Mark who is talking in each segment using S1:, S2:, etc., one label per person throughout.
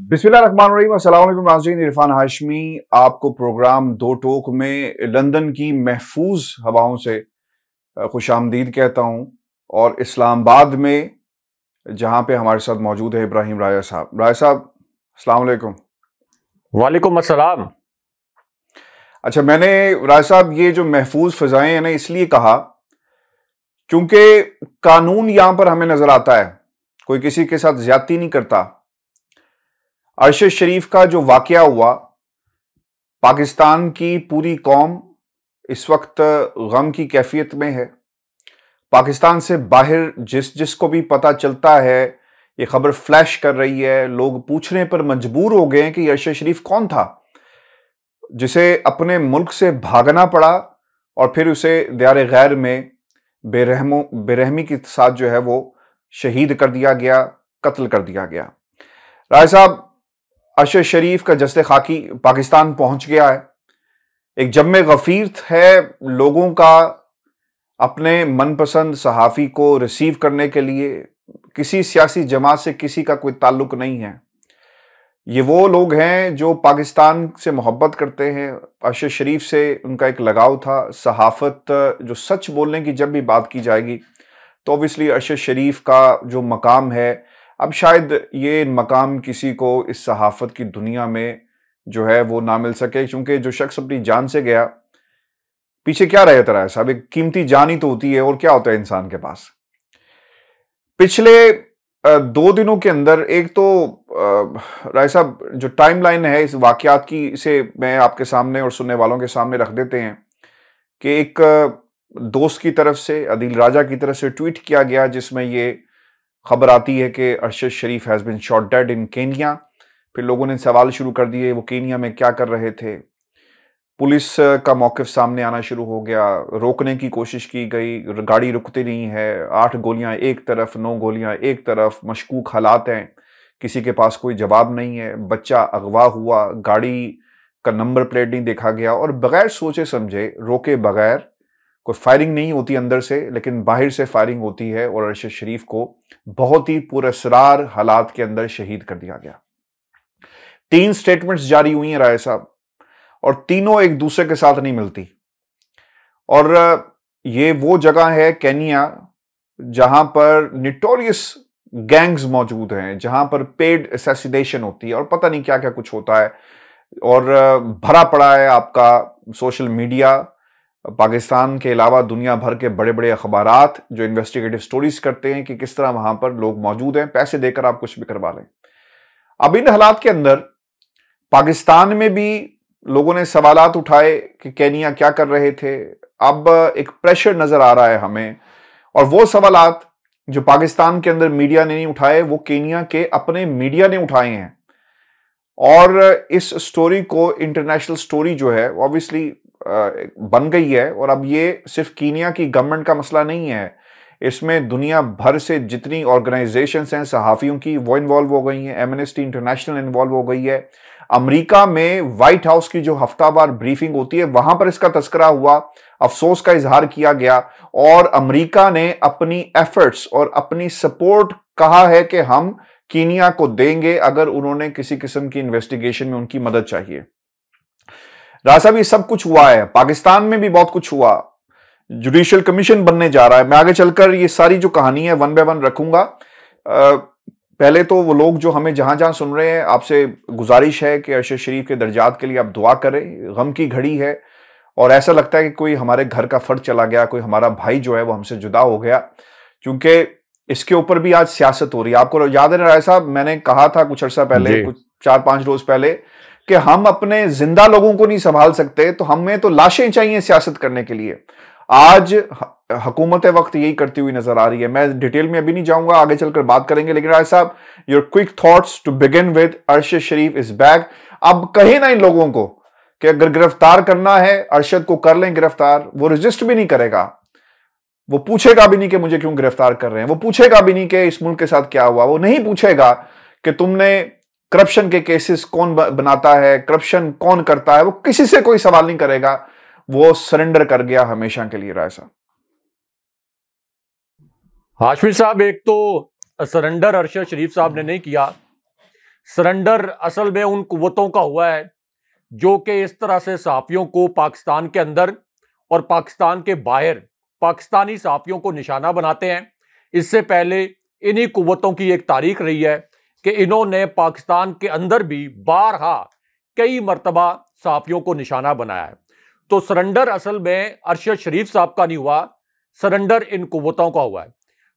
S1: बिस्मिल्लाहिर्रहमानिर्रहीम। अस्सलाम वालेकुम नाज़रीन, इरफान हाशमी आपको प्रोग्राम दो टोक में लंदन की महफूज हवाओं से खुशामदीद कहता हूँ और इस्लामाबाद में जहाँ पे हमारे साथ मौजूद है इब्राहिम राया साहब। राया साहब, अस्सलाम वालेकुम।
S2: वालेकुम अस्सलाम।
S1: अच्छा, मैंने राय साहब ये जो महफूज फ़िज़ाएं हैं ना इसलिए कहा क्योंकि कानून यहां पर हमें नजर आता है, कोई किसी के साथ ज्यादती नहीं करता। अरशद शरीफ का जो वाकया हुआ, पाकिस्तान की पूरी कौम इस वक्त गम की कैफियत में है। पाकिस्तान से बाहर जिसको भी पता चलता है ये खबर फ्लैश कर रही है, लोग पूछने पर मजबूर हो गए हैं कि अरशद शरीफ कौन था जिसे अपने मुल्क से भागना पड़ा और फिर उसे दियार गैर में बेरहमी के साथ जो है वो शहीद कर दिया गया, कत्ल कर दिया गया। राय साहब, अरशद शरीफ का जस्ते खाकी पाकिस्तान पहुंच गया है। एक जम्मे गफीर है लोगों का अपने मनपसंद सहाफ़ी को रिसीव करने के लिए। किसी सियासी जमात से किसी का कोई ताल्लुक नहीं है। ये वो लोग हैं जो पाकिस्तान से मोहब्बत करते हैं। अरशद शरीफ से उनका एक लगाव था। सहाफ़त, जो सच बोलने की जब भी बात की जाएगी तो ऑब्वियसली अरशद शरीफ का जो मकाम है, अब शायद ये मकाम किसी को इस सहाफ़त की दुनिया में जो है वो ना मिल सके, क्योंकि जो शख्स अपनी जान से गया, पीछे क्या रहता है साहब? एक कीमती जान ही तो होती है, और क्या होता है इंसान के पास। पिछले 2 दिनों के अंदर एक तो राय साहब जो टाइमलाइन है इस वाकयात की, इसे मैं आपके सामने और सुनने वालों के सामने रख देते हैं कि एक दोस्त की तरफ से, अदील राजा की तरफ से ट्वीट किया गया जिसमें ये खबर आती है कि Arshad Sharif has been shot dead in Kenya. फिर लोगों ने सवाल शुरू कर दिए वो केनिया में क्या कर रहे थे। पुलिस का मौक़िफ़ सामने आना शुरू हो गया, रोकने की कोशिश की गई, गाड़ी रुकती नहीं है, 8 गोलियां एक तरफ, 9 गोलियां एक तरफ, मशकूक हालात हैं, किसी के पास कोई जवाब नहीं है। बच्चा अगवा हुआ, गाड़ी का नंबर प्लेट नहीं देखा गया और बगैर सोचे समझे, रोके बगैर, कोई फायरिंग नहीं होती अंदर से लेकिन बाहर से फायरिंग होती है और अरशद शरीफ को बहुत ही पुरअसरार हालात के अंदर शहीद कर दिया गया। 3 स्टेटमेंट्स जारी हुई हैं राय साहब, और तीनों एक दूसरे के साथ नहीं मिलती। और ये वो जगह है केनिया जहां पर निटोरियस गैंग्स मौजूद हैं, जहां पर पेड असैसिनेशन होती है और पता नहीं क्या क्या कुछ होता है। और भरा पड़ा है आपका सोशल मीडिया, पाकिस्तान के अलावा दुनिया भर के बड़े बड़े अखबारात जो इन्वेस्टिगेटिव स्टोरीज करते हैं कि किस तरह वहां पर लोग मौजूद हैं, पैसे देकर आप कुछ भी करवा लें। अब इन हालात के अंदर पाकिस्तान में भी लोगों ने सवालात उठाए कि केनिया क्या कर रहे थे। अब एक प्रेशर नजर आ रहा है हमें, और वो सवालात जो पाकिस्तान के अंदर मीडिया ने नहीं उठाए, वो केनिया के अपने मीडिया ने उठाए हैं। और इस स्टोरी को इंटरनेशनल स्टोरी जो है ऑब्वियसली बन गई है। और अब ये सिर्फ केनिया की गवर्नमेंट का मसला नहीं है, इसमें दुनिया भर से जितनी ऑर्गेनाइजेशंस हैं सहाफ़ियों की, वो इन्वॉल्व हो गई हैं। एमनेस्टी इंटरनेशनल इन्वॉल्व हो गई है। अमेरिका में व्हाइट हाउस की जो हफ्तावार ब्रीफिंग होती है वहां पर इसका तस्करा हुआ, अफसोस का इजहार किया गया और अमेरिका ने अपनी एफर्ट्स और अपनी सपोर्ट कहा है कि हम कीनिया को देंगे अगर उन्होंने किसी किस्म की इन्वेस्टिगेशन में उनकी मदद चाहिए। राजा साहब, ये सब कुछ हुआ है, पाकिस्तान में भी बहुत कुछ हुआ, जुडिशियल कमीशन बनने जा रहा है। मैं आगे चलकर ये सारी जो कहानी है वन बाय वन रखूंगा। पहले तो वो लोग जो हमें जहां जहां सुन रहे हैं, आपसे गुजारिश है कि अरशद शरीफ के दर्जात के लिए आप दुआ करें। गम की घड़ी है और ऐसा लगता है कि कोई हमारे घर का फर्द चला गया, कोई हमारा भाई जो है वो हमसे जुदा हो गया, क्योंकि इसके ऊपर भी आज सियासत हो रही है। आपको याद है राय साहब, मैंने कहा था कुछ अर्सा पहले, कुछ 4-5 रोज पहले, कि हम अपने जिंदा लोगों को नहीं संभाल सकते तो हमें तो लाशें चाहिए सियासत करने के लिए। आज हुकूमत वक्त यही करती हुई नजर आ रही है। मैं डिटेल में अभी नहीं जाऊंगा, आगे चलकर बात करेंगे, लेकिन राय साहब, your quick thoughts to begin with Arshad Sharif is back. अब कहे ना इन लोगों को कि अगर गिरफ्तार करना है अरशद को कर लें गिरफ्तार, वो रजिस्ट भी नहीं करेगा, वो पूछेगा भी नहीं कि मुझे क्यों गिरफ्तार कर रहे हैं, वो पूछेगा भी नहीं कि इस मुल्क के साथ क्या हुआ, वो नहीं पूछेगा कि तुमने करप्शन के केसेस कौन बनाता है, करप्शन कौन करता है, वो किसी से कोई सवाल नहीं करेगा। वो सरेंडर कर गया हमेशा के लिए। राय साहब,
S2: हाशमी साहब, एक तो सरेंडर अरशद शरीफ साहब ने नहीं किया, सरेंडर असल में उन कुव्वतों का हुआ है जो कि इस तरह से सहाफियों को पाकिस्तान के अंदर और पाकिस्तान के बाहर पाकिस्तानी सहाफियों को निशाना बनाते हैं। इससे पहले इन्हीं कुव्वतों की एक तारीख रही है कि इन्होंने पाकिस्तान के अंदर भी बारहा कई मरतबा सहाफियों को निशाना बनाया है। तो सरेंडर असल में अरशद शरीफ साहब का नहीं हुआ, सरेंडर इन कुव्वतों का हुआ है।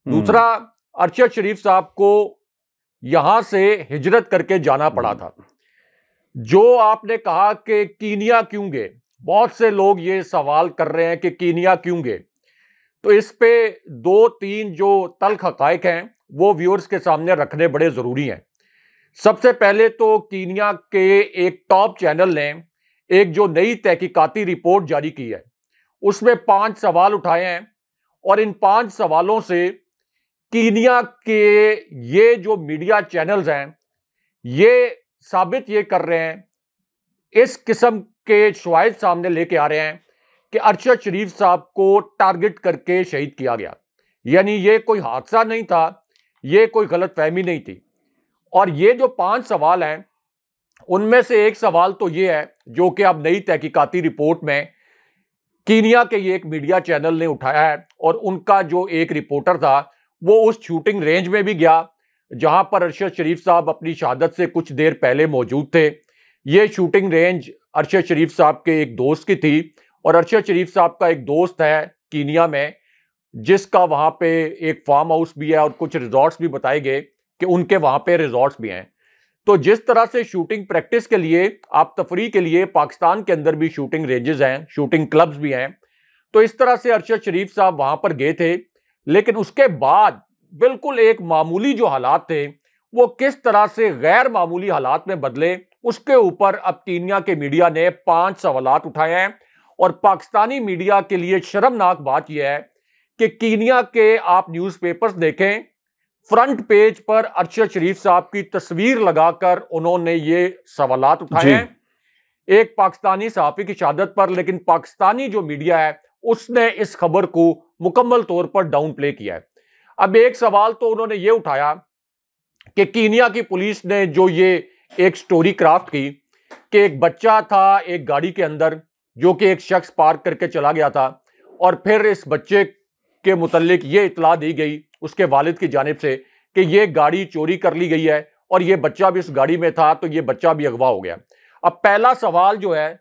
S2: दूसरा, अरशद शरीफ साहब को यहां से हिजरत करके जाना पड़ा था। जो आपने कहा कि कीनिया क्यों गए, बहुत से लोग ये सवाल कर रहे हैं कि कीनिया क्यों गए, तो इस पे दो तीन जो तल्ख हकायक हैं वो व्यूअर्स के सामने रखने बड़े जरूरी हैं। सबसे पहले तो कीनिया के एक टॉप चैनल ने एक जो नई तहकीकाती रिपोर्ट जारी की है उसमें 5 सवाल उठाए हैं और इन 5 सवालों से कीनिया के ये जो मीडिया चैनल्स हैं ये साबित ये कर रहे हैं, इस किस्म के शवाहिद सामने लेके आ रहे हैं कि अरशद शरीफ साहब को टारगेट करके शहीद किया गया। यानी ये कोई हादसा नहीं था, ये कोई गलतफहमी नहीं थी। और ये जो 5 सवाल हैं उनमें से एक सवाल तो ये है जो कि अब नई तहकीकाती रिपोर्ट में कीनिया के ये एक मीडिया चैनल ने उठाया है और उनका जो एक रिपोर्टर था वो उस शूटिंग रेंज में भी गया जहां पर अरशद शरीफ साहब अपनी शहादत से कुछ देर पहले मौजूद थे। ये शूटिंग रेंज अरशद शरीफ साहब के एक दोस्त की थी और अरशद शरीफ साहब का एक दोस्त है कीनिया में जिसका वहां पे एक फार्म हाउस भी है और कुछ रिजॉर्ट्स भी बताए गए कि उनके वहां पे रिजॉर्ट्स भी हैं। तो जिस तरह से शूटिंग प्रैक्टिस के लिए, आप तफरी के लिए पाकिस्तान के अंदर भी शूटिंग रेंजेस हैं, शूटिंग क्लब्स भी हैं, तो इस तरह से अरशद शरीफ साहब वहां पर गए थे। लेकिन उसके बाद बिल्कुल एक मामूली जो हालात थे वो किस तरह से गैर मामूली हालात में बदले, उसके ऊपर अब कीनिया के मीडिया ने 5 सवालात उठाए हैं। और पाकिस्तानी मीडिया के लिए शर्मनाक बात यह है कि कीनिया के आप न्यूज़पेपर्स देखें, फ्रंट पेज पर अरशद शरीफ साहब की तस्वीर लगाकर उन्होंने ये सवालात उठाए हैं एक पाकिस्तानी सहाफी की शहादत पर। लेकिन पाकिस्तानी जो मीडिया है उसने इस खबर को मुकम्मल तौर पर डाउन प्ले किया है। अब एक सवाल तो उन्होंने ये उठाया कि कीनिया की पुलिस ने जो ये एक स्टोरी क्राफ्ट की कि एक बच्चा था एक गाड़ी के अंदर जो कि एक शख्स पार्क करके चला गया था और फिर इस बच्चे के मुतल्लिक ये इतला दी गई उसके वालिद की जानिब से कि ये गाड़ी चोरी कर ली गई है और ये बच्चा भी उस गाड़ी में था, तो ये बच्चा भी अगवा हो गया। अब पहला सवाल जो है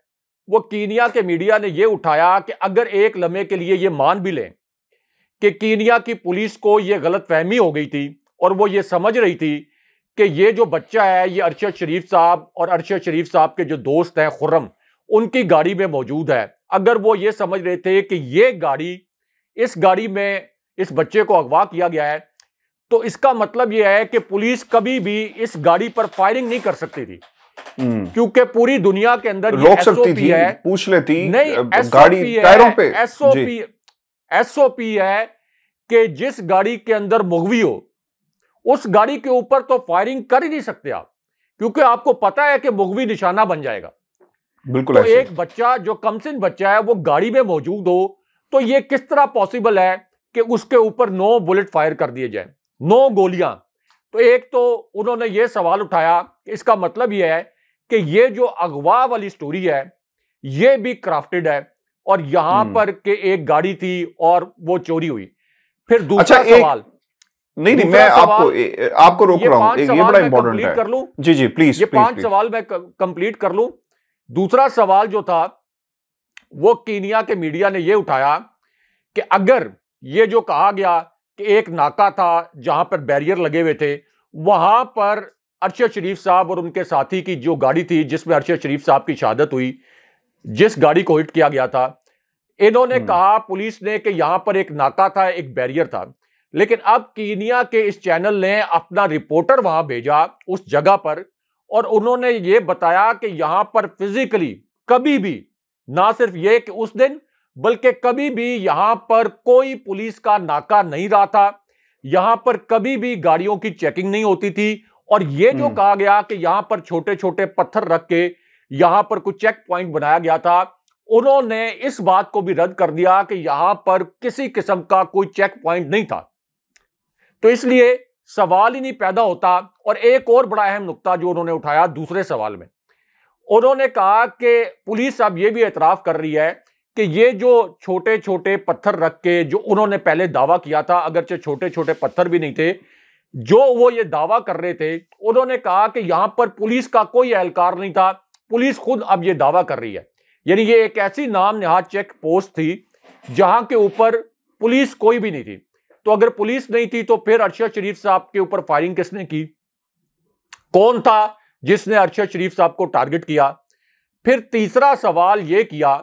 S2: वो कीनिया के मीडिया ने ये उठाया कि अगर एक लम्हे के लिए ये मान भी लें कि कीनिया की पुलिस को ये गलतफहमी हो गई थी और वो ये समझ रही थी कि ये जो बच्चा है ये अरशद शरीफ साहब और अरशद शरीफ साहब के जो दोस्त हैं खुर्रम, उनकी गाड़ी में मौजूद है, अगर वो ये समझ रहे थे कि ये गाड़ी, इस गाड़ी में इस बच्चे को अगवा किया गया है, तो इसका मतलब यह है कि पुलिस कभी भी इस गाड़ी पर फायरिंग नहीं कर सकती थी क्योंकि पूरी दुनिया के अंदर
S1: रोक सकती थी, पूछ लेती
S2: नहीं,
S1: गाड़ी टायरों पे
S2: एसओपी है कि जिस गाड़ी के अंदर मुगवी हो उस गाड़ी के ऊपर तो फायरिंग कर ही नहीं सकते आप, क्योंकि आपको पता है कि मुगवी निशाना बन जाएगा।
S1: बिल्कुल।
S2: तो एक बच्चा जो कमसिन बच्चा है वो गाड़ी में मौजूद हो तो ये किस तरह पॉसिबल है कि उसके ऊपर 9 बुलेट फायर कर दिए जाए, 9 गोलियां। तो एक तो उन्होंने ये सवाल उठाया कि इसका मतलब यह है कि ये जो अगवा वाली स्टोरी है ये भी क्राफ्टेड है और यहां पर के एक गाड़ी थी और वो चोरी हुई। फिर दूसरा सवाल,
S1: नहीं मैं आपको रोक रहा हूं, ये बड़ा इंपॉर्टेंट है।
S2: कर लूं
S1: जी प्लीज,
S2: ये 5 सवाल मैं कंप्लीट कर लूं। दूसरा सवाल जो था वो कीनिया के मीडिया ने ये उठाया कि अगर ये जो कहा गया कि एक नाका था जहां पर बैरियर लगे हुए थे, वहां पर अरशद शरीफ साहब और उनके साथी की जो गाड़ी थी जिसमें अरशद शरीफ साहब की शहादत हुई, जिस गाड़ी को हिट किया गया था, इन्होंने कहा पुलिस ने कि यहां पर एक नाका था, एक बैरियर था। लेकिन अब कीनिया के इस चैनल ने अपना रिपोर्टर वहां भेजा उस जगह पर और उन्होंने ये बताया कि यहां पर फिजिकली कभी भी, ना सिर्फ ये कि उस दिन, बल्कि कभी भी यहां पर कोई पुलिस का नाका नहीं रहा था, यहां पर कभी भी गाड़ियों की चेकिंग नहीं होती थी। और ये जो कहा गया कि यहां पर छोटे छोटे पत्थर रख के यहां पर कुछ चेक पॉइंट बनाया गया था, उन्होंने इस बात को भी रद्द कर दिया कि यहां पर किसी किस्म का कोई चेक पॉइंट नहीं था। तो इसलिए सवाल ही नहीं पैदा होता। और एक और बड़ा अहम नुक्ता जो उन्होंने उठाया दूसरे सवाल में, उन्होंने कहा कि पुलिस अब यह भी एतराफ कर रही है कि ये जो छोटे छोटे पत्थर रख के जो उन्होंने पहले दावा किया था, अगरचे छोटे छोटे पत्थर भी नहीं थे, जो वो ये दावा कर रहे थे, उन्होंने कहा कि यहां पर पुलिस का कोई एहलकार नहीं था, पुलिस खुद अब ये दावा कर रही है। यानी ये एक ऐसी नाम नहाद चेक पोस्ट थी जहां के ऊपर पुलिस कोई भी नहीं थी। तो अगर पुलिस नहीं थी तो फिर अरशद शरीफ साहब के ऊपर फायरिंग किसने की? कौन था जिसने अरशद शरीफ साहब को टारगेट किया? फिर तीसरा सवाल यह किया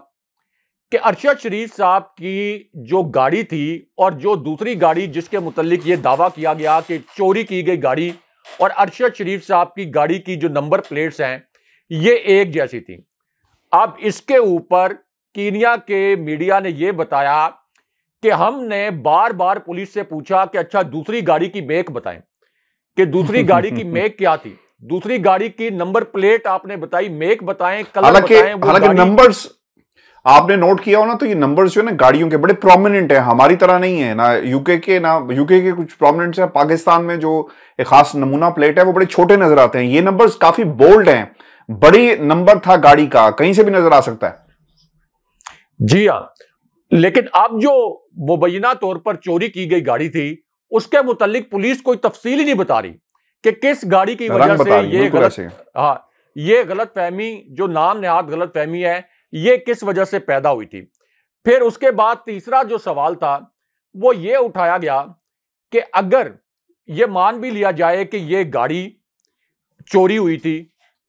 S2: कि अरशद शरीफ साहब की जो गाड़ी थी और जो दूसरी गाड़ी जिसके मुतालिक यह दावा किया गया कि चोरी की गई गाड़ी और अरशद शरीफ साहब की गाड़ी की जो नंबर प्लेट्स हैं ये एक जैसी थी। अब इसके ऊपर कीनिया के मीडिया ने यह बताया कि हमने बार बार पुलिस से पूछा कि अच्छा दूसरी गाड़ी की मेक बताएं, कि दूसरी गाड़ी की मेक क्या थी, दूसरी गाड़ी की नंबर प्लेट आपने बताई, मेक बताएं, कलर बताएं।
S1: हालांकि नंबर्स आपने नोट किया हो ना, तो ये नंबर्स जो है ना गाड़ियों के बड़े प्रोमिनेंट है, हमारी तरह नहीं है ना यूके के कुछ प्रोमिनेंट है। पाकिस्तान में जो एक खास नमूना प्लेट है वो बड़े छोटे नजर आते हैं, ये नंबर्स काफी बोल्ड हैं, बड़ी नंबर था गाड़ी का, कहीं से भी नजर आ सकता है।
S2: जी हाँ, लेकिन अब जो मुबैना तौर पर चोरी की गई गाड़ी थी उसके मुतालिक पुलिस कोई तफसील ही नहीं बता रही कि किस गाड़ी की वजह से ये गलत फहमी, जो नाम नहाद गलत फहमी है, ये किस वजह से पैदा हुई थी। फिर उसके बाद तीसरा जो सवाल था वो ये उठाया गया कि अगर ये मान भी लिया जाए कि ये गाड़ी चोरी हुई थी,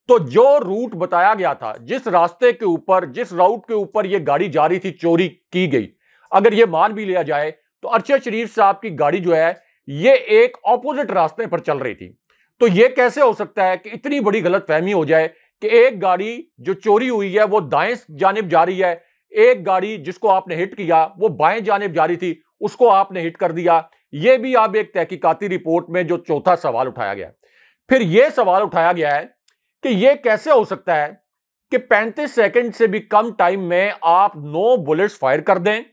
S2: तो जो रूट बताया गया था, जिस रास्ते के ऊपर, जिस राउट के ऊपर ये गाड़ी जा रही थी चोरी की गई, अगर ये मान भी लिया जाए तो अरशद शरीफ साहब की गाड़ी जो है ये एक ऑपोजिट रास्ते पर चल रही थी। तो ये कैसे हो सकता है कि इतनी बड़ी गलतफहमी हो जाए कि एक गाड़ी जो चोरी हुई है वो दाएं जानिब जा रही है, एक गाड़ी जिसको आपने हिट किया वो बाएं जानिब जा रही थी, उसको आपने हिट कर दिया। ये भी अब एक तहकीकाती रिपोर्ट में जो चौथा सवाल उठाया गया। फिर यह सवाल उठाया गया है कि यह कैसे हो सकता है कि 35 सेकंड से भी कम टाइम में आप 9 बुलेट्स फायर कर दें।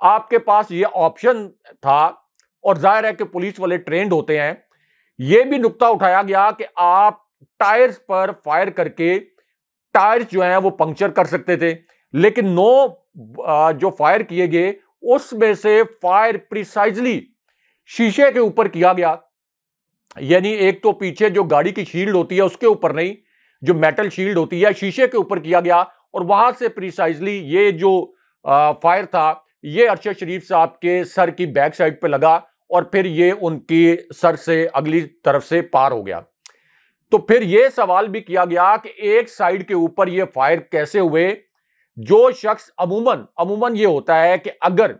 S2: आपके पास यह ऑप्शन था और जाहिर है कि पुलिस वाले ट्रेंड होते हैं। यह भी नुक्ता उठाया गया कि आप टायर्स पर फायर करके टायर्स जो हैं वो पंक्चर कर सकते थे, लेकिन 9 जो फायर किए गए उसमें से फायर प्रिसाइजली शीशे के ऊपर किया गया। यानी एक तो पीछे जो गाड़ी की शील्ड होती है उसके ऊपर नहीं, जो मेटल शील्ड होती है शीशे के ऊपर किया गया और वहां से प्रिसाइजली ये जो फायर था ये अरशद शरीफ साहब के सर की बैक साइड पे लगा और फिर ये उनकी सर से अगली तरफ से पार हो गया। तो फिर यह सवाल भी किया गया कि एक साइड के ऊपर ये फायर कैसे हुए। जो शख्स अमूमन ये होता है कि अगर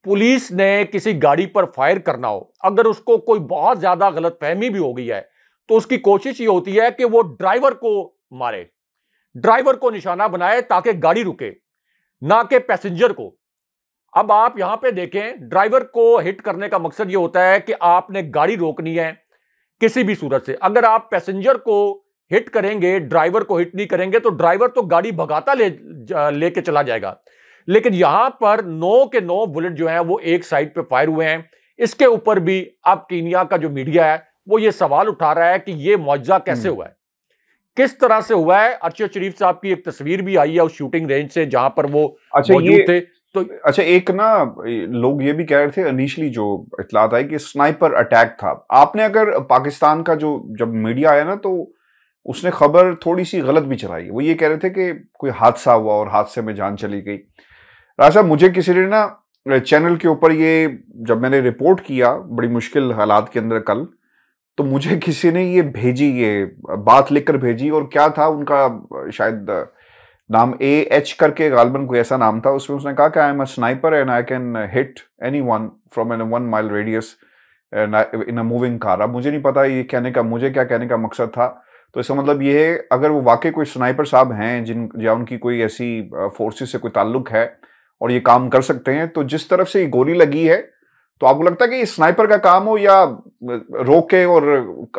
S2: पुलिस ने किसी गाड़ी पर फायर करना हो, अगर उसको कोई बहुत ज्यादा गलतफहमी भी हो गई है तो उसकी कोशिश ये होती है कि वो ड्राइवर को मारे, ड्राइवर को निशाना बनाए ताकि गाड़ी रुके, ना कि पैसेंजर को। अब आप यहां पे देखें, ड्राइवर को हिट करने का मकसद ये होता है कि आपने गाड़ी रोकनी है किसी भी सूरत से। अगर आप पैसेंजर को हिट करेंगे, ड्राइवर को हिट नहीं करेंगे, तो ड्राइवर तो गाड़ी भगाता लेके चला जाएगा। लेकिन यहां पर 9 के 9 बुलेट जो हैं वो एक साइड पे फायर हुए हैं। इसके ऊपर भी अब कीनिया का जो मीडिया है वो ये सवाल उठा रहा है कि ये मुआवजा कैसे हुआ है, किस तरह से हुआ है। अरशद शरीफ साहब की एक तस्वीर भी आई है उस शूटिंग रेंज से जहां पर वो मौजूद थे। तो
S1: अच्छा, एक ना लोग ये भी कह रहे थे इनिशियली जो इत्तलात आई कि स्नाइपर अटैक था। आपने अगर पाकिस्तान का जो जब मीडिया आया ना तो उसने खबर थोड़ी सी गलत भी चलाई। वो ये कह रहे थे कि कोई हादसा हुआ और हादसे में जान चली गई। राजा साहब, मुझे किसी ने ना चैनल के ऊपर ये जब मैंने रिपोर्ट किया बड़ी मुश्किल हालात के अंदर कल, तो मुझे किसी ने ये भेजी, ये बात लिखकर भेजी। और क्या था उनका, शायद नाम AH करके गालबन कोई ऐसा नाम था। उसमें उसने कहा कि I am a sniper and I can hit anyone from an 1 mile radius in a moving car. अब मुझे नहीं पता ये कहने का, मुझे क्या कहने का मकसद था। तो इसका मतलब ये है अगर वो वाकई कोई स्नाइपर साहब हैं या उनकी कोई ऐसी फोर्सेस से कोई ताल्लुक है और ये काम कर सकते हैं, तो जिस तरफ से ये गोली लगी है, तो आपको लगता है कि ये स्नाइपर का काम हो या रोक के। और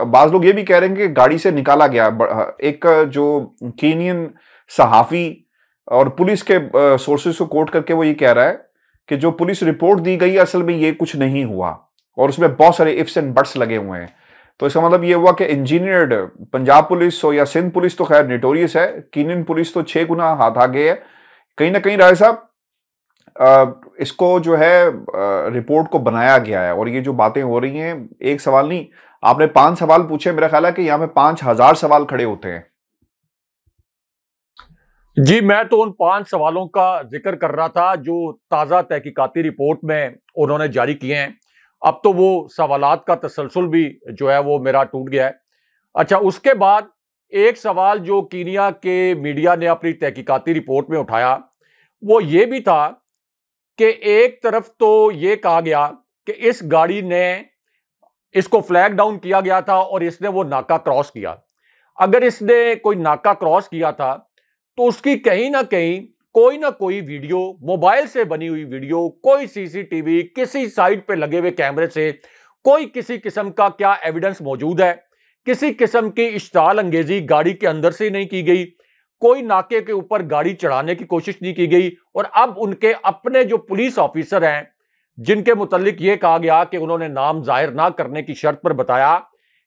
S1: बाज लोग ये भी कह रहे हैं कि गाड़ी से निकाला गया। एक जो कीनियन सहाफी और पुलिस के सोर्सेस को कोट करके वो ये कह रहा है कि जो पुलिस रिपोर्ट दी गई असल में ये कुछ नहीं हुआ और उसमें बहुत सारे इफ्स एंड बट्स लगे हुए हैं। तो इसका मतलब ये हुआ कि इंजीनियर्ड पंजाब पुलिस हो या सिंध पुलिस तो खैर नोटोरियस है, कीनियन पुलिस तो 6 गुना हाथ आगे है। कहीं ना कहीं राय साहब इसको जो है रिपोर्ट को बनाया गया है, और ये जो बातें हो रही हैं, एक सवाल नहीं, आपने 5 सवाल पूछे, मेरा ख्याल है कि यहाँ पे 5000 सवाल खड़े होते हैं।
S2: जी, मैं तो उन 5 सवालों का जिक्र कर रहा था जो ताजा तहकीकाती रिपोर्ट में उन्होंने जारी किए हैं। अब तो वो सवालात का तसलसल भी जो है वो मेरा टूट गया है। अच्छा, उसके बाद एक सवाल जो कीनिया के मीडिया ने अपनी तहकीकाती रिपोर्ट में उठाया, वो ये भी था कि एक तरफ तो ये कहा गया कि इस गाड़ी ने, इसको फ्लैग डाउन किया गया था और इसने वो नाका क्रॉस किया। अगर इसने कोई नाका क्रॉस किया था तो उसकी कहीं ना कोई वीडियो, मोबाइल से बनी हुई वीडियो, कोई सीसीटीवी, किसी साइड पे लगे हुए कैमरे से कोई किसी किस्म का क्या एविडेंस मौजूद है? किसी किस्म की इश्ताल अंगेजी गाड़ी के अंदर से नहीं की गई, कोई नाके के ऊपर गाड़ी चढ़ाने की कोशिश नहीं की गई। और अब उनके अपने जो पुलिस ऑफिसर हैं, जिनके मुतालिक यह कहा गया कि उन्होंने नाम जाहिर ना करने की शर्त पर बताया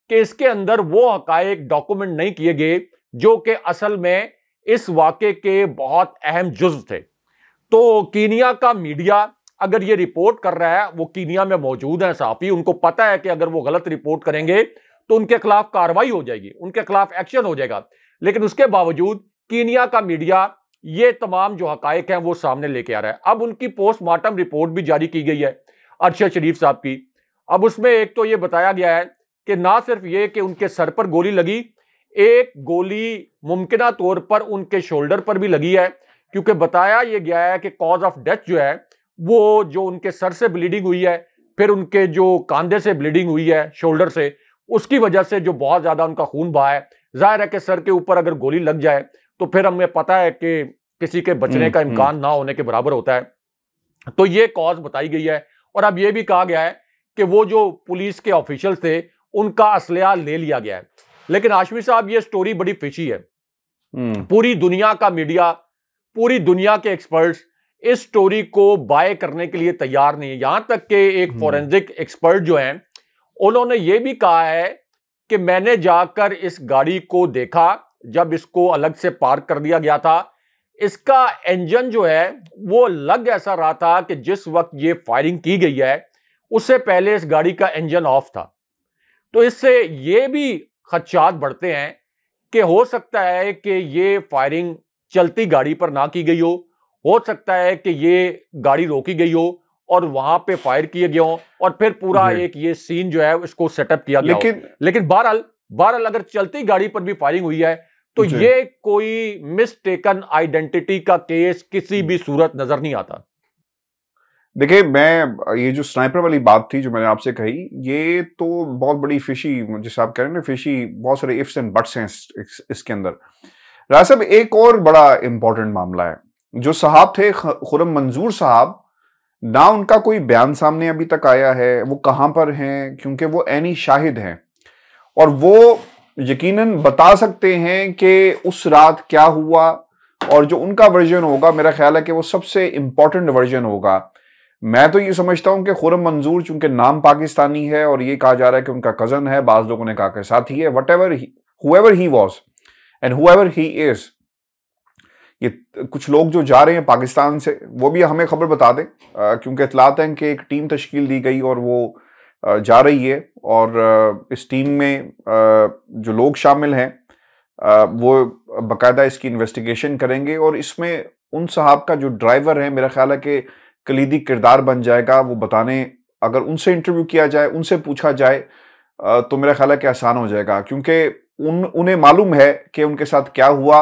S2: कि इसके अंदर वो हकायक डॉक्यूमेंट नहीं किए गए जो कि असल में इस वाक़े के बहुत अहम जुज़्व थे। तो कीनिया का मीडिया अगर ये रिपोर्ट कर रहा है, वो कीनिया में मौजूद है सहाफ़ी, उनको पता है कि अगर वो गलत रिपोर्ट करेंगे तो उनके खिलाफ कार्रवाई हो जाएगी, उनके खिलाफ एक्शन हो जाएगा। लेकिन उसके बावजूद कीनिया का मीडिया ये तमाम जो हकायक हैं वो सामने लेके आ रहा है। अब उनकी पोस्टमार्टम रिपोर्ट भी जारी की गई है अरशद शरीफ साहब की। अब उसमें एक तो ये बताया गया है कि ना सिर्फ ये कि उनके सर पर गोली लगी, एक गोली मुमकिना तौर पर उनके शोल्डर पर भी लगी है, क्योंकि बताया यह गया है कि कॉज ऑफ डेथ जो है वो जो उनके सर से ब्लीडिंग हुई है, फिर उनके जो कंधे से ब्लीडिंग हुई है, शोल्डर से, उसकी वजह से जो बहुत ज्यादा उनका खून बहा है। जाहिर है कि सर के ऊपर अगर गोली लग जाए तो फिर हमें पता है कि किसी के बचने का इम्कान ना होने के बराबर होता है। तो ये कॉज बताई गई है। और अब यह भी कहा गया है कि वो जो पुलिस के ऑफिशियल थे उनका असलहा ले लिया गया है। लेकिन हाशमी साहब, ये स्टोरी बड़ी फिशी है। पूरी दुनिया का मीडिया, पूरी दुनिया के एक्सपर्ट्स इस स्टोरी को बाय करने के लिए तैयार नहीं है। यहां तक कि एक फॉरेंसिक एक्सपर्ट जो हैं, उन्होंने ये भी कहा है कि मैंने जाकर इस गाड़ी को देखा, जब इसको अलग से पार्क कर दिया गया था, इसका इंजन जो है वो लग ऐसा रहा था कि जिस वक्त ये फायरिंग की गई है उससे पहले इस गाड़ी का इंजन ऑफ था। तो इससे ये भी खदशात बढ़ते हैं कि हो सकता है कि ये फायरिंग चलती गाड़ी पर ना की गई हो सकता है कि ये गाड़ी रोकी गई हो और वहां पे फायर किए गए हो और फिर पूरा एक ये सीन जो है इसको सेटअप किया गया हो। लेकिन बहरहाल अगर चलती गाड़ी पर भी फायरिंग हुई है तो ये कोई मिसटेकन आइडेंटिटी का केस किसी भी सूरत नजर नहीं आता।
S1: देखिए, मैं ये जो स्नाइपर वाली बात थी जो मैंने आपसे कही, ये तो बहुत बड़ी फिशी, जैसे आप कह रहे हैं ना फिशी, बहुत सारे इफ्स एंड बट्स हैं इसके अंदर। राय साहब, एक और बड़ा इंपॉर्टेंट मामला है। जो साहब थे खुर्रम मंजूर साहब, ना उनका कोई बयान सामने अभी तक आया है, वो कहां पर हैं, क्योंकि वो ऐनी शाहिद हैं और वो यकीनन बता सकते हैं कि उस रात क्या हुआ, और जो उनका वर्जन होगा मेरा ख्याल है कि वो सबसे इंपॉर्टेंट वर्जन होगा। मैं तो ये समझता हूं कि खुर्रम मंजूर चूंकि नाम पाकिस्तानी है और ये कहा जा रहा है कि उनका कजन है, बाज लोगों ने कहा कि साथी है, whatever whoever he was and whoever he is, ये कुछ लोग जो जा रहे हैं पाकिस्तान से वो भी हमें खबर बता दें, क्योंकि इतलात हैं कि एक टीम तश्कील दी गई और वो जा रही है, और इस टीम में जो लोग शामिल हैं वो बाकायदा इसकी इन्वेस्टिगेशन करेंगे, और इसमें उन साहब का जो ड्राइवर है मेरा ख्याल है कि कलीदी किरदार बन जाएगा। वो बताने, अगर उनसे इंटरव्यू किया जाए, उनसे पूछा जाए तो मेरा ख्याल है कि आसान हो जाएगा, क्योंकि उन्हें मालूम है कि उनके साथ क्या हुआ,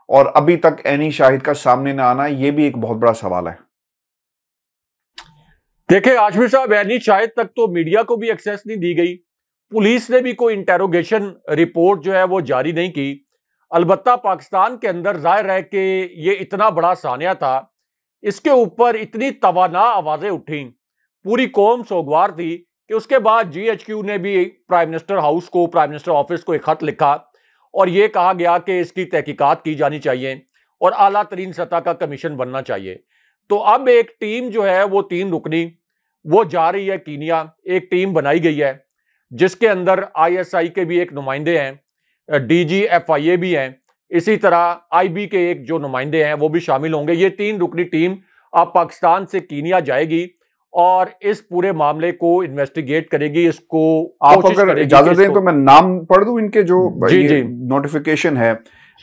S1: और अभी तक ऐनी शाहिद का सामने ना आना ये भी एक बहुत बड़ा सवाल है।
S2: देखिए हाशमी साहब, ऐनी शाहिद तक तो मीडिया को भी एक्सेस नहीं दी गई, पुलिस ने भी कोई इंटेरोगेशन रिपोर्ट जो है वो जारी नहीं की। अलबत्ता पाकिस्तान के अंदर जाहिर है कि ये इतना बड़ा सानिया था, इसके ऊपर इतनी तवाना आवाजें उठी, पूरी कौम सोगवार थी कि उसके बाद GHQ ने भी प्राइम मिनिस्टर हाउस को, प्राइम मिनिस्टर ऑफिस को एक खत लिखा और यह कहा गया कि इसकी तहकीकात की जानी चाहिए और आला तरीन सतह का कमीशन बनना चाहिए। तो अब एक टीम जो है वो 3 रुकनी, वो जा रही है कीनिया। एक टीम बनाई गई है जिसके अंदर आईएसआई के भी एक नुमाइंदे हैं, DGFIA भी हैं, इसी तरह आईबी के एक जो नुमाइंदे हैं वो भी शामिल होंगे। ये 3 रुकनी टीम अब पाकिस्तान से कीनिया जाएगी और इस पूरे मामले को इन्वेस्टिगेट करेगी। इसको
S1: आप अगर इजाजत दें तो मैं नाम पढ़ दूं इनके जो
S2: जी
S1: नोटिफिकेशन है।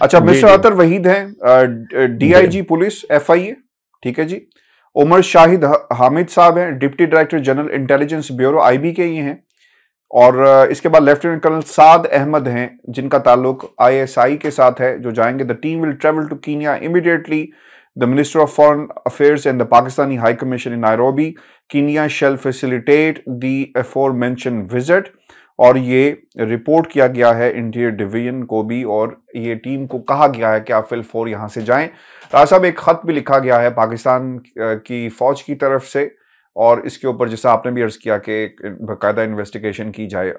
S1: अच्छा, मिस्टर अतर वहीद हैं, DIG पुलिस FIA, ठीक है जी। उमर शाहिद हामिद साहब हैं, deputy director general intelligence bureau IB के ये हैं। और इसके बाद लेफ्टिनेंट कर्नल साद अहमद हैं जिनका ताल्लुक ISI के साथ है, जो जाएंगे। The team will travel to Kenya immediately. The minister of foreign affairs and the Pakistani high commission in Nairobi Kenya shall facilitate the aforementioned visit. और ये रिपोर्ट किया गया है इंटीरियर डिवीजन को भी, और ये टीम को कहा गया है कि आप फिल 4 यहां से जाएं। राजा साहब, एक खत भी लिखा गया है पाकिस्तान की फौज की तरफ से, और इसके ऊपर जैसा आपने भी अर्ज किया कि बाकायदा इन्वेस्टिगेशन की जाए।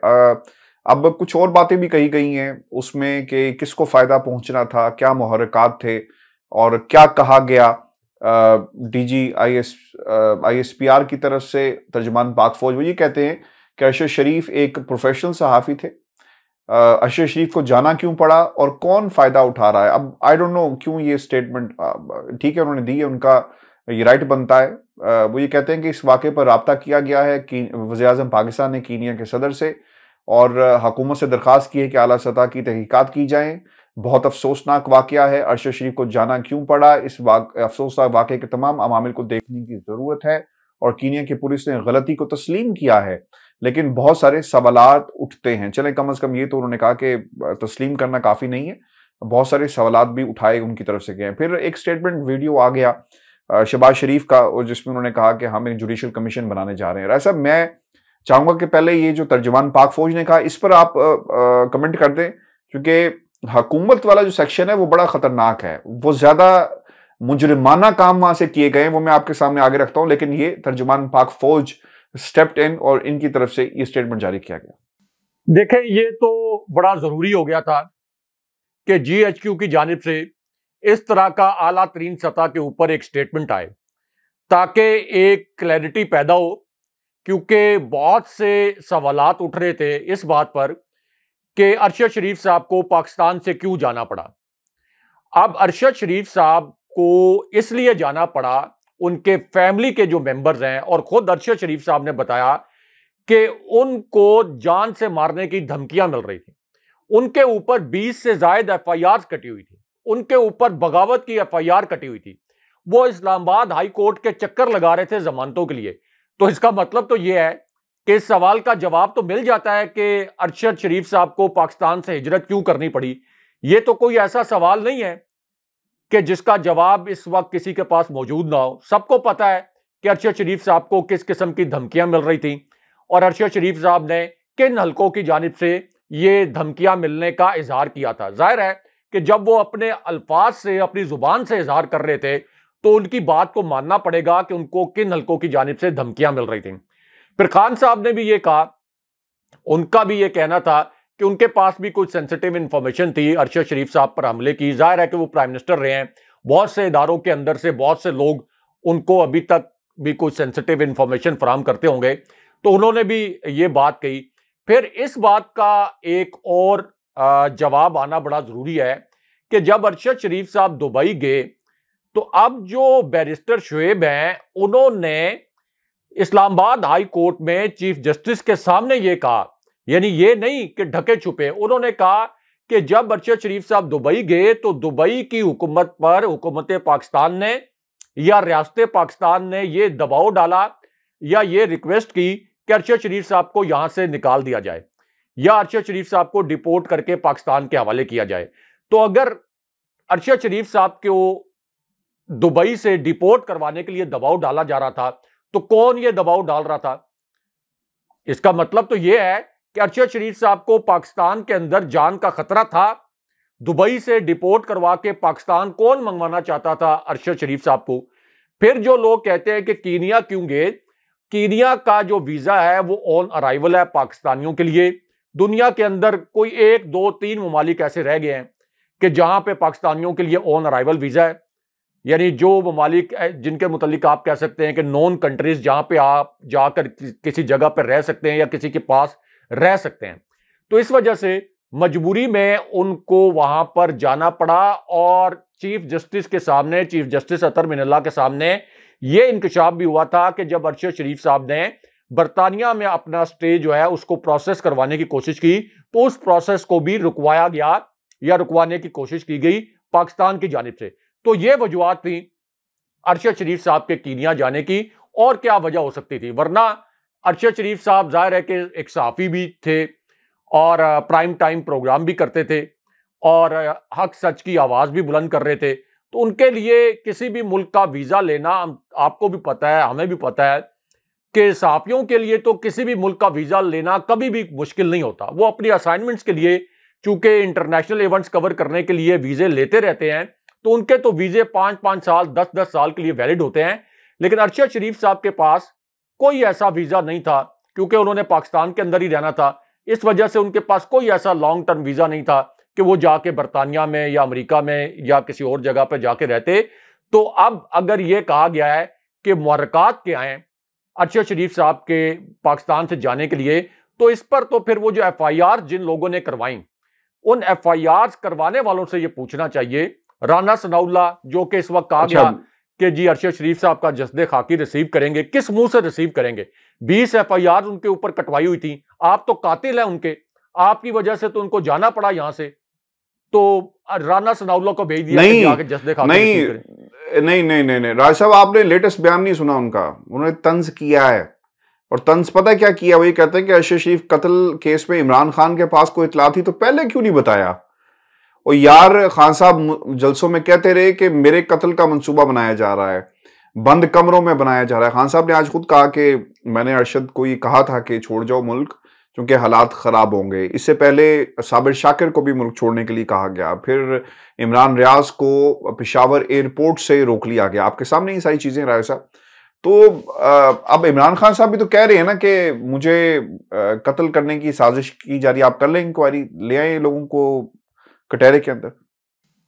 S1: अब कुछ और बातें भी कही गई हैं उसमें कि किसको फायदा पहुंचना था, क्या मुहर्रिकात थे और क्या कहा गया। DG ISPR की तरफ से तर्जुमान पाक फौज वो ये कहते हैं कि अरशद शरीफ एक प्रोफेशनल सहाफ़ी थे। अरशद शरीफ को जाना क्यों पड़ा और कौन फ़ायदा उठा रहा है? अब आई डोंट नो क्यों ये स्टेटमेंट, ठीक है उन्होंने दी है, उनका ये राइट बनता है। वो ये कहते हैं कि इस वाक़े पर राब्ता किया गया है कि वज़ीर-ए-आज़म पाकिस्तान ने कीनिया के सदर से, और हुकूमत से दरख्वास्त की है कि आला सतह की तहकीकात की जाएँ। बहुत अफसोसनाक वाक़या है, अरशद शरीफ को जाना क्यों पड़ा, इस अफसोसनाक वाक़े के तमाम अवामिल को देखने की ज़रूरत है। और कीनिया की पुलिस ने गलती को तस्लीम किया है, लेकिन बहुत सारे सवालात उठते हैं। चलें, कम से कम ये तो उन्होंने कहा कि तस्लीम करना काफ़ी नहीं है, बहुत सारे सवालात भी उठाए उनकी तरफ से गए। फिर एक स्टेटमेंट वीडियो आ गया शहबाज शरीफ का, और जिसमें उन्होंने कहा कि हम एक जुडिशल कमीशन बनाने जा रहे हैं। राय साहब, मैं चाहूँगा कि पहले ये जो तर्जुमान पाक फौज ने कहा इस पर आप कमेंट कर दें, क्योंकि हुकूमत वाला जो सेक्शन है वो बड़ा खतरनाक है, वो ज्यादा मुजरिमाना काम वहां से किए गए, वो मैं आपके सामने आगे रखता हूं। लेकिन ये तर्जुमान पाक फौज स्टेप्ड इन और इनकी तरफ से ये स्टेटमेंट जारी किया गया।
S2: देखें, ये तो बड़ा जरूरी हो गया था कि GHQ की जानिब से इस तरह का आला तरीन सतह के ऊपर एक स्टेटमेंट आए, ताकि एक क्लैरिटी पैदा हो, क्योंकि बहुत से सवालात उठ रहे थे इस बात पर कि अरशद शरीफ साहब को पाकिस्तान से क्यों जाना पड़ा। अब अरशद शरीफ साहब को इसलिए जाना पड़ा, उनके फैमिली के जो मेंबर्स हैं और खुद अरशद शरीफ साहब ने बताया कि उनको जान से मारने की धमकियां मिल रही थी। उनके ऊपर 20 से ज्यादा FIR कटी हुई थी, उनके ऊपर बगावत की FIR कटी हुई थी। वो इस्लामाबाद हाई कोर्ट के चक्कर लगा रहे थे जमानतों के लिए। तो इसका मतलब तो यह है कि इस सवाल का जवाब तो मिल जाता है कि अरशद शरीफ साहब को पाकिस्तान से हिजरत क्यों करनी पड़ी। यह तो कोई ऐसा सवाल नहीं है कि जिसका जवाब इस वक्त किसी के पास मौजूद ना हो। सबको पता है कि अरशद शरीफ साहब को किस किस्म की धमकियां मिल रही थी, और अरशद शरीफ साहब ने किन हलकों की जानिब से ये धमकियां मिलने का इजहार किया था। जाहिर है कि जब वो अपने अल्फाज से, अपनी जुबान से इजहार कर रहे थे, तो उनकी बात को मानना पड़ेगा कि उनको किन हलकों की जानिब से धमकियां मिल रही थी। फिर खान साहब ने भी ये कहा, उनका भी ये कहना था कि उनके पास भी कुछ सेंसिटिव इंफॉर्मेशन थी अरशद शरीफ साहब पर हमले की। जाहिर है कि वो प्राइम मिनिस्टर रहे हैं, बहुत से इदारों के अंदर से बहुत से लोग उनको अभी तक भी कुछ सेंसिटिव इंफॉर्मेशन फराहम करते होंगे, तो उन्होंने भी ये बात कही। फिर इस बात का एक और जवाब आना बड़ा जरूरी है कि जब अरशद शरीफ साहब दुबई गए, तो अब जो बैरिस्टर शुएब हैं, उन्होंने इस्लामाबाद हाई कोर्ट में चीफ जस्टिस के सामने ये कहा, यानी ये नहीं कि ढके छुपे, उन्होंने कहा कि जब अरशद शरीफ साहब दुबई गए तो दुबई की हुकूमत पर हुकूमत पाकिस्तान ने या रियासत पाकिस्तान ने ये दबाव डाला या ये रिक्वेस्ट की कि अरशद शरीफ साहब को यहां से निकाल दिया जाए या अरशद शरीफ साहब को डिपोर्ट करके पाकिस्तान के हवाले किया जाए। तो अगर अरशद शरीफ साहब को दुबई से डिपोर्ट करवाने के लिए दबाव डाला जा रहा था, तो कौन ये दबाव डाल रहा था? इसका मतलब तो यह है कि अरशद शरीफ साहब को पाकिस्तान के अंदर जान का खतरा था। दुबई से डिपोर्ट करवा के पाकिस्तान कौन मंगवाना चाहता था अरशद शरीफ साहब को? फिर जो लोग कहते हैं कि कीनिया क्यों गए, कीनिया का जो वीजा है वो ऑन अराइवल है पाकिस्तानियों के लिए। दुनिया के अंदर कोई 1, 2, 3 ममालिक ऐसे रह गए हैं कि जहां पे पाकिस्तानियों के लिए ऑन अराइवल वीजा है। यानी जो ममालिक जिनके मुतालिक आप कह सकते हैं कि नॉन कंट्रीज, जहां पे आप जाकर किसी जगह पर रह सकते हैं या किसी के पास रह सकते हैं, तो इस वजह से मजबूरी में उनको वहां पर जाना पड़ा और चीफ जस्टिस के सामने, चीफ जस्टिस अतर मिनल्ला के सामने यह इंकशाफ भी हुआ था कि जब अरशद शरीफ साहब ने बरतानिया में अपना स्टे जो है उसको प्रोसेस करवाने की कोशिश की, तो उस प्रोसेस को भी रुकवाया गया या रुकवाने की कोशिश की गई पाकिस्तान की जानिब से। तो ये वजूहत थी अरशद शरीफ साहब के कीनिया जाने की, और क्या वजह हो सकती थी? वरना अरशद शरीफ साहब जाहिर है कि एक सहाफ़ी भी थे और प्राइम टाइम प्रोग्राम भी करते थे और हक सच की आवाज़ भी बुलंद कर रहे थे। तो उनके लिए किसी भी मुल्क का वीज़ा लेना, आपको भी पता है, हमें भी पता है कि सहाफ़ियों के लिए तो किसी भी मुल्क का वीज़ा लेना कभी भी मुश्किल नहीं होता। वो अपनी असाइनमेंट्स के लिए, चूंकि इंटरनेशनल इवेंट्स कवर करने के लिए वीज़े लेते रहते हैं, तो उनके तो वीज़े 5-5 साल, 10-10 साल के लिए वैलिड होते हैं। लेकिन अरशद शरीफ साहब के पास कोई ऐसा वीज़ा नहीं था, क्योंकि उन्होंने पाकिस्तान के अंदर ही रहना था। इस वजह से उनके पास कोई ऐसा लॉन्ग टर्म वीज़ा नहीं था कि वो जाके बरतानिया में या अमेरिका में या किसी और जगह पर जाके रहते। तो अब अगर ये कहा गया है कि मुहर्रकात क्या हैं अरशद शरीफ साहब के पाकिस्तान से जाने के लिए, तो इस पर तो फिर वो जो FIR जिन लोगों ने करवाई, उन FIR करवाने वालों से ये पूछना चाहिए। राना सनाउल्लाह, जो कि इस वक्त कहा गया कि जी अरशद शरीफ साहब का जस्दे खाकी रिसीव करेंगे, किस मुंह से रिसीव करेंगे? 20 FIR उनके ऊपर कटवाई हुई थी। आप तो कातिल हैं उनके, आपकी वजह से तो उन्नको जाना पड़ा यहां से। तो राना सनाउल्लाह को भेज दिया कि जाके जस्दे खाकी रिसीव करें।
S1: नहीं, राज साहब आपने लेटेस्ट बयान नहीं सुना उनका। उन्होंने तंज किया है, और तंज पता है क्या किया? वही कहते हैं कि अरशद शरीफ कत्ल केस में इमरान खान के पास कोई इतला थी तो पहले क्यों नहीं बताया? और यार खान साहब जलसों में कहते रहे कि मेरे कत्ल का मंसूबा बनाया जा रहा है, बंद कमरों में बनाया जा रहा है। खान साहब ने आज खुद कहा कि मैंने अरशद को ये कहा था कि छोड़ जाओ मुल्क क्योंकि हालात खराब होंगे। इससे पहले साबिर शाकिर को भी मुल्क छोड़ने के लिए कहा गया, फिर इमरान रियाज को पेशावर एयरपोर्ट से रोक लिया गया। आपके सामने ये सारी चीजें राय साहब। तो अब इमरान खान साहब भी तो कह रहे हैं ना कि मुझे कत्ल करने की साजिश की जा रही है। आप कर लें इंक्वायरी, ले आए लोगों को कटहरे के अंदर।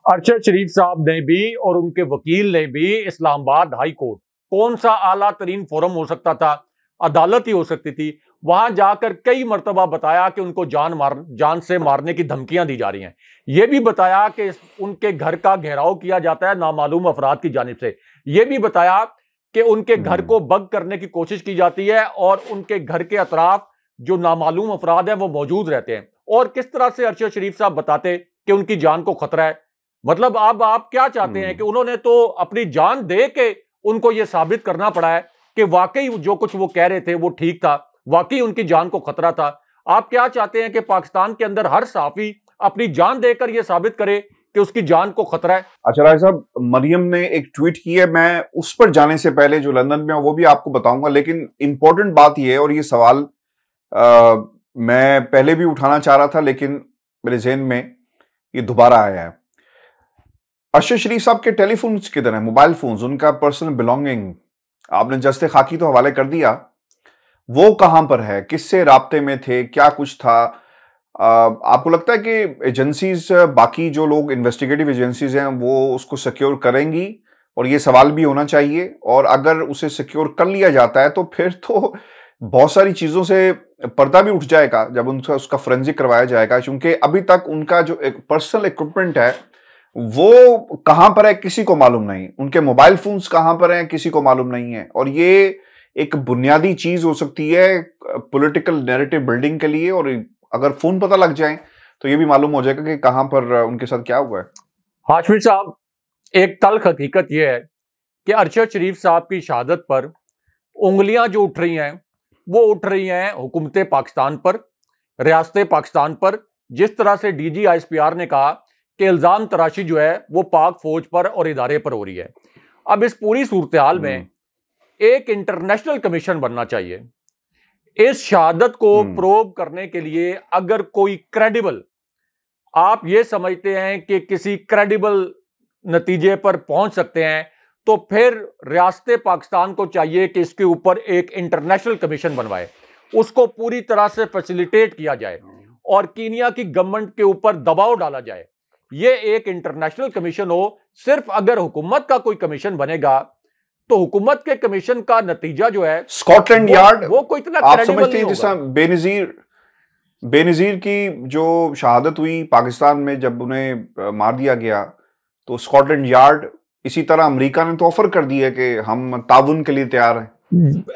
S2: अरशद शरीफ साहब ने भी और उनके वकील ने भी इस्लामाबाद हाई कोर्ट, कौन सा आला तरीन फोरम हो सकता था? अदालत ही हो सकती थी। वहां जाकर कई मर्तबा बताया कि उनको जान से मारने की धमकियां दी जा रही हैं। यह भी बताया कि उनके घर का घेराव किया जाता है नामालूम अफराद की जानिब से। यह भी बताया कि उनके घर को बग करने की कोशिश की जाती है और उनके घर के अतराफ जो नामालूम अफराद हैं वो मौजूद रहते हैं। और किस तरह से अरशद शरीफ साहब बताते कि उनकी जान को खतरा है। मतलब अब आप क्या चाहते हैं कि उन्होंने तो अपनी जान दे के उनको यह साबित करना पड़ा है कि वाकई जो कुछ वो कह रहे थे वो ठीक था, वाकई उनकी जान को खतरा था। आप क्या चाहते हैं कि पाकिस्तान के अंदर हर सहाफी अपनी जान देकर यह साबित करे कि उसकी जान को खतरा है?
S1: अच्छा राय साहब, मरियम ने एक ट्वीट की है, मैं उस पर जाने से पहले जो लंदन में वो भी आपको बताऊंगा, लेकिन इंपॉर्टेंट बात यह है, और ये सवाल मैं पहले भी उठाना चाह रहा था लेकिन मेरे जहन में ये दोबारा आया है। अरशद शरीफ साहब के टेलीफोन्स किधर हैं? मोबाइल फोन्स, उनका पर्सनल बिलोंगिंग, आपने जस्ते खाकी तो हवाले कर दिया, वो कहां पर है? किससे राब्ते में थे? क्या कुछ था? आपको लगता है कि एजेंसीज, बाकी जो लोग इन्वेस्टिगेटिव एजेंसीज हैं, वो उसको सिक्योर करेंगी? और ये सवाल भी होना चाहिए, और अगर उसे सिक्योर कर लिया जाता है तो फिर तो बहुत सारी चीजों से पर्दा भी उठ जाएगा जब उनका उसका फोरेंसिक करवाया जाएगा, क्योंकि अभी तक उनका जो एक पर्सनल इक्विपमेंट है वो कहां पर है किसी को मालूम नहीं, उनके मोबाइल फोन्स कहां पर हैं किसी को मालूम नहीं है। और ये एक बुनियादी चीज हो सकती है पॉलिटिकल नैरेटिव बिल्डिंग के लिए, और अगर फोन पता लग जाए तो ये भी मालूम हो जाएगा कि कहां पर उनके साथ क्या हुआ है।
S2: हाशमी साहब, एक तल्ख हकीकत यह है कि अरशद शरीफ साहब की शहादत पर उंगलियां जो उठ रही हैं वो उठ रही हैं हुकूमत पाकिस्तान पर, रियासत पाकिस्तान पर। जिस तरह से DG ISPR ने कहा कि इल्जाम तराशी जो है वो पाक फौज पर और इदारे पर हो रही है। अब इस पूरी सूरत हाल में एक इंटरनेशनल कमीशन बनना चाहिए। इस शहादत को प्रोब करने के लिए अगर कोई क्रेडिबल, आप ये समझते हैं कि किसी क्रेडिबल नतीजे पर पहुंच सकते हैं, तो फिर रियासत पाकिस्तान को चाहिए कि इसके ऊपर एक इंटरनेशनल कमीशन बनवाए, उसको पूरी तरह से फैसिलिटेट किया जाए और कीनिया की गवर्नमेंट के ऊपर दबाव डाला जाए। ये एक इंटरनेशनल कमीशन हो सिर्फ अगर हुकूमत का कोई कमीशन बनेगा तो हुकूमत के कमीशन का नतीजा जो है
S1: स्कॉटलैंड यार्ड,
S2: वो कोई इतना
S1: आप
S2: क्रेडिबल
S1: समझते
S2: नहीं
S1: हैं
S2: होगा।
S1: जैसा बेनजीर की जो शहादत हुई पाकिस्तान में जब उन्हें मार दिया गया, तो स्कॉटलैंड यार्ड इसी तरह अमेरिका ने तो ऑफर कर दिया कि हम ताउन के लिए तैयार हैं।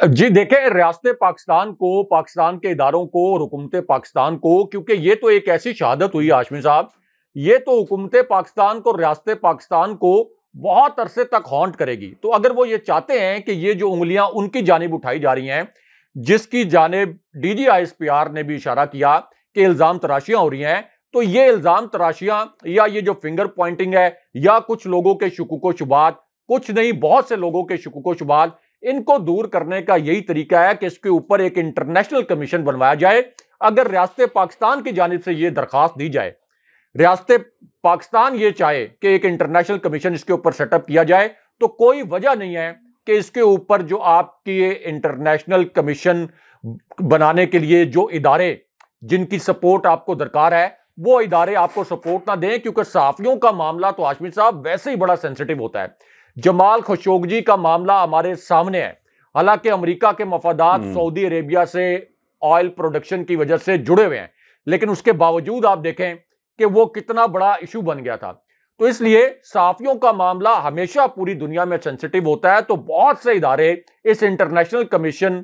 S2: जी देखें, रियासत पाकिस्तान को, पाकिस्तान के इदारों को और हुकूमत पाकिस्तान को, क्योंकि ये तो एक ऐसी शहादत हुई हाशमी साहब, ये तो हुकूमत पाकिस्तान को, रियासत पाकिस्तान को बहुत अरसे तक हॉन्ट करेगी। तो अगर वो ये चाहते हैं कि ये जो उंगलियां उनकी जानिब उठाई जा रही हैं, जिसकी जानिब DGISPR ने भी इशारा किया कि इल्जाम तराशियां हो रही हैं, तो ये इल्जाम तराशियां या ये जो फिंगर पॉइंटिंग है या कुछ लोगों के शुकूक शुबात, कुछ नहीं बहुत से लोगों के शुकूक शुबात, इनको दूर करने का यही तरीका है कि इसके ऊपर एक इंटरनेशनल कमीशन बनवाया जाए। अगर रियासत पाकिस्तान की जानिब से यह दरखास्त दी जाए, रियासत पाकिस्तान ये चाहे कि एक इंटरनेशनल कमीशन इसके ऊपर सेटअप किया जाए, तो कोई वजह नहीं है कि इसके ऊपर जो आपकी इंटरनेशनल कमीशन बनाने के लिए जो इदारे जिनकी सपोर्ट आपको दरकार है, वो इदारे आपको सपोर्ट ना दें, क्योंकि सहाफियों का मामला तो हाशमी साहब वैसे ही बड़ा सेंसिटिव होता है। जमाल खशोगी का मामला हमारे सामने है, हालांकि अमेरिका के मफादात सऊदी अरेबिया से ऑयल प्रोडक्शन की वजह से जुड़े हुए हैं, लेकिन उसके बावजूद आप देखें कि वो कितना बड़ा इशू बन गया था। तो इसलिए सहाफियों का मामला हमेशा पूरी दुनिया में सेंसिटिव होता है, तो बहुत से इदारे इस इंटरनेशनल कमीशन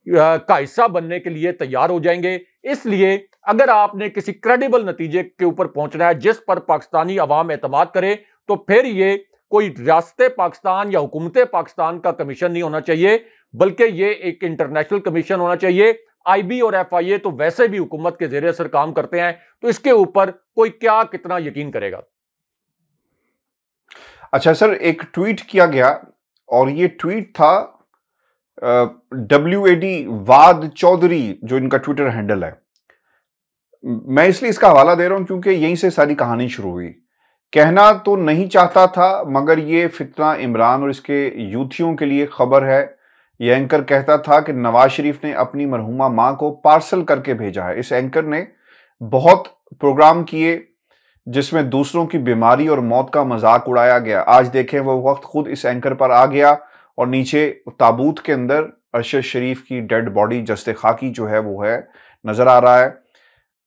S2: का हिस्सा बनने के लिए तैयार हो जाएंगे। इसलिए अगर आपने किसी क्रेडिबल नतीजे के ऊपर पहुंचना है जिस पर पाकिस्तानी अवाम एतमाद करे, तो फिर ये कोई रियासत पाकिस्तान या हुकूमत पाकिस्तान का कमीशन नहीं होना चाहिए, बल्कि ये एक इंटरनेशनल कमीशन होना चाहिए। IB और FIA तो वैसे भी हुकूमत के ज़ेरे असर काम करते हैं, तो इसके ऊपर कोई क्या कितना यकीन करेगा।
S1: अच्छा सर, एक ट्वीट किया गया और ये ट्वीट था WAD वाद चौधरी, जो इनका ट्विटर हैंडल है। मैं इसलिए इसका हवाला दे रहा हूं क्योंकि यहीं से सारी कहानी शुरू हुई। कहना तो नहीं चाहता था, मगर ये फितना इमरान और इसके यूथियों के लिए खबर है। यह एंकर कहता था कि नवाज शरीफ ने अपनी मरहुमा मां को पार्सल करके भेजा है। इस एंकर ने बहुत प्रोग्राम किए जिसमें दूसरों की बीमारी और मौत का मजाक उड़ाया गया। आज देखें वो वक्त खुद इस एंकर पर आ गया और नीचे ताबूत के अंदर अरशद शरीफ की डेड बॉडी जस्ते खाकी जो है वो है नजर आ रहा है।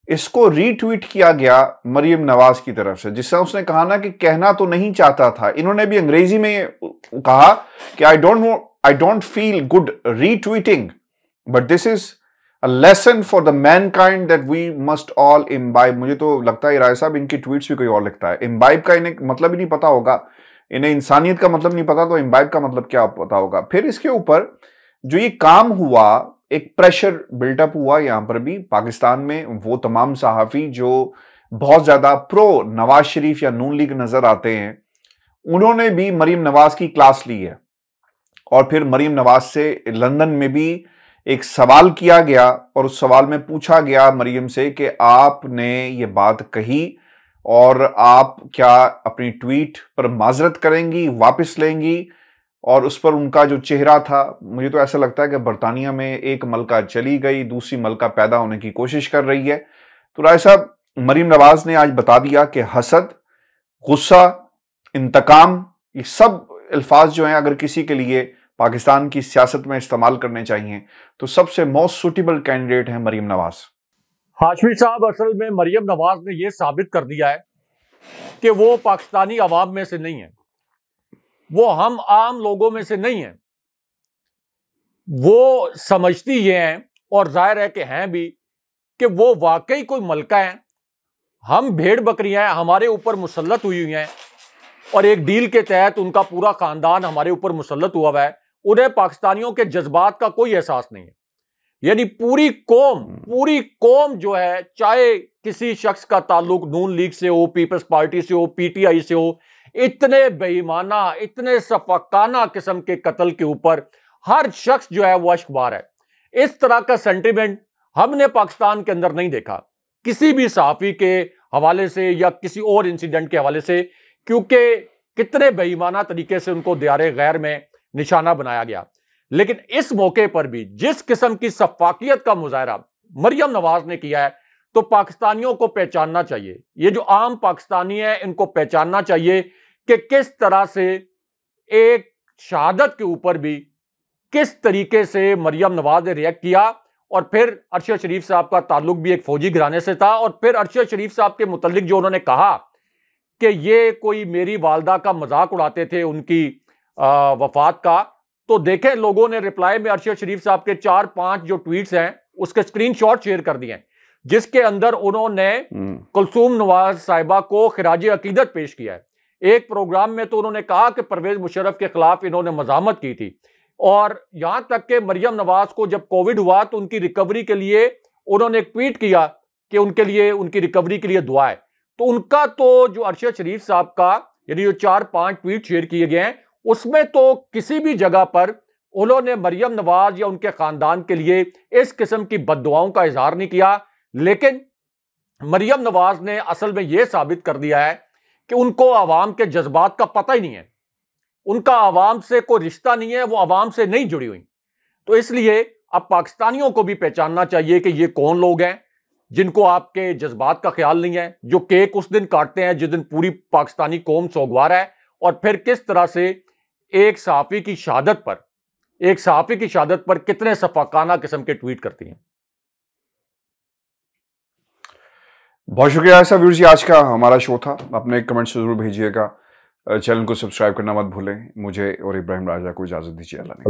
S1: इसको रीट्वीट किया गया मरियम नवाज की तरफ से, जिससे उसने कहा ना कि कहना तो नहीं चाहता था। इन्होंने भी अंग्रेजी में कहा कि I don't feel good retweeting, but this is a lesson for the mankind that we must all imbibe. मुझे तो लगता है राय साहब इनकी ट्वीट्स भी कोई और लिखता है। इम्बाइब का इन्हें मतलब ही नहीं पता होगा, इन्हें इंसानियत का मतलब नहीं पता, तो इम्बाइब का मतलब क्या पता होगा। फिर इसके ऊपर जो ये काम हुआ, एक प्रेशर बिल्टअप हुआ यहां पर भी पाकिस्तान में। वो तमाम सहाफी जो बहुत ज्यादा प्रो नवाज शरीफ या नून लीग नजर आते हैं, उन्होंने भी मरियम नवाज की क्लास ली है। और फिर मरियम नवाज से लंदन में भी एक सवाल किया गया और उस सवाल में पूछा गया मरियम से कि आपने ये बात कही और आप क्या अपनी ट्वीट पर माजरत करेंगी, वापस लेंगी। और उस पर उनका जो चेहरा था, मुझे तो ऐसा लगता है कि बरतानिया में एक मलका चली गई, दूसरी मलका पैदा होने की कोशिश कर रही है। तो राय साहब, मरियम नवाज ने आज बता दिया कि हसद, गुस्सा, इंतकाम, ये सब अल्फाज जो हैं अगर किसी के लिए पाकिस्तान की सियासत में इस्तेमाल करने चाहिए तो सबसे मोस्ट सुटेबल कैंडिडेट है मरियम नवाज।
S2: हाशमी साहब, असल में मरियम नवाज ने यह साबित कर दिया है कि वो पाकिस्तानी अवाम में से नहीं है, वो हम आम लोगों में से नहीं है। वो समझती ये हैं और जाहिर है कि हैं भी कि वो वाकई कोई मलका है। हम भेड़ बकरियां हमारे ऊपर मुसल्लत हुई हैं और एक डील के तहत उनका पूरा खानदान हमारे ऊपर मुसल्लत हुआ है। उन्हें पाकिस्तानियों के जज्बात का कोई एहसास नहीं है। यानी पूरी कौम जो है, चाहे किसी शख्स का ताल्लुक नून लीग से हो, पीपल्स पार्टी से हो, PTI से हो, इतने बेईमाना, इतने सफाकाना किस्म के कत्ल के ऊपर हर शख्स जो है वो अश्कबार है। इस तरह का सेंटिमेंट हमने पाकिस्तान के अंदर नहीं देखा किसी भी सहाफी के हवाले से या किसी और इंसिडेंट के हवाले से, क्योंकि कितने बेईमाना तरीके से उनको दियारे गैर में निशाना बनाया गया। लेकिन इस मौके पर भी जिस किस्म की सफाकियत का मुजाहरा मरियम नवाज ने किया है, तो पाकिस्तानियों को पहचानना चाहिए। ये जो आम पाकिस्तानी है, इनको पहचानना चाहिए कि किस तरह से एक शहादत के ऊपर भी किस तरीके से मरियम नवाज ने रिएक्ट किया। और फिर अरशद शरीफ साहब का ताल्लुक भी एक फौजी घराने से था, और फिर अरशद शरीफ साहब के मुतल्लिक जो उन्होंने कहा कि ये कोई मेरी वालदा का मजाक उड़ाते थे उनकी वफात का, तो देखें लोगों ने रिप्लाई में अरशद शरीफ साहब के 4-5 जो ट्वीट्स हैं उसके स्क्रीनशॉट शेयर कर दिए हैं, जिसके अंदर उन्होंने कुलसूम नवाज साहिबा को खिराज अकीदत पेश किया है। एक प्रोग्राम में तो उन्होंने कहा कि परवेज मुशर्रफ के खिलाफ इन्होंने मजामत की थी, और यहां तक कि मरियम नवाज को जब कोविड हुआ तो उनकी रिकवरी के लिए उन्होंने एक ट्वीट किया कि उनके लिए, उनकी रिकवरी के लिए दुआ है। तो उनका तो जो अरशद शरीफ साहब का यानी जो 4-5 ट्वीट शेयर किए गए हैं उसमें तो किसी भी जगह पर उन्होंने मरियम नवाज या उनके खानदान के लिए इस किस्म की बद्दुआओं का इजहार नहीं किया। लेकिन मरियम नवाज ने असल में यह साबित कर दिया है कि उनको आवाम के जज्बात का पता ही नहीं है, उनका आवाम से कोई रिश्ता नहीं है, वो आवाम से नहीं जुड़ी हुई। तो इसलिए अब पाकिस्तानियों को भी पहचानना चाहिए कि ये कौन लोग हैं जिनको आपके जज्बात का ख्याल नहीं है, जो केक उस दिन काटते हैं जिस दिन पूरी पाकिस्तानी कौम सोगवार है, और फिर किस तरह से एक सहाफ़ी की शहादत पर कितने सफाकाना किस्म के ट्वीट करती हैं।
S1: बहुत शुक्रिया ऐसा व्यूअर्स, आज का हमारा शो था। अपने कमेंट्स जरूर भेजिएगा, चैनल को सब्सक्राइब करना मत भूलें। मुझे और इब्राहिम राजा को इजाजत दीजिए। अल्लाह।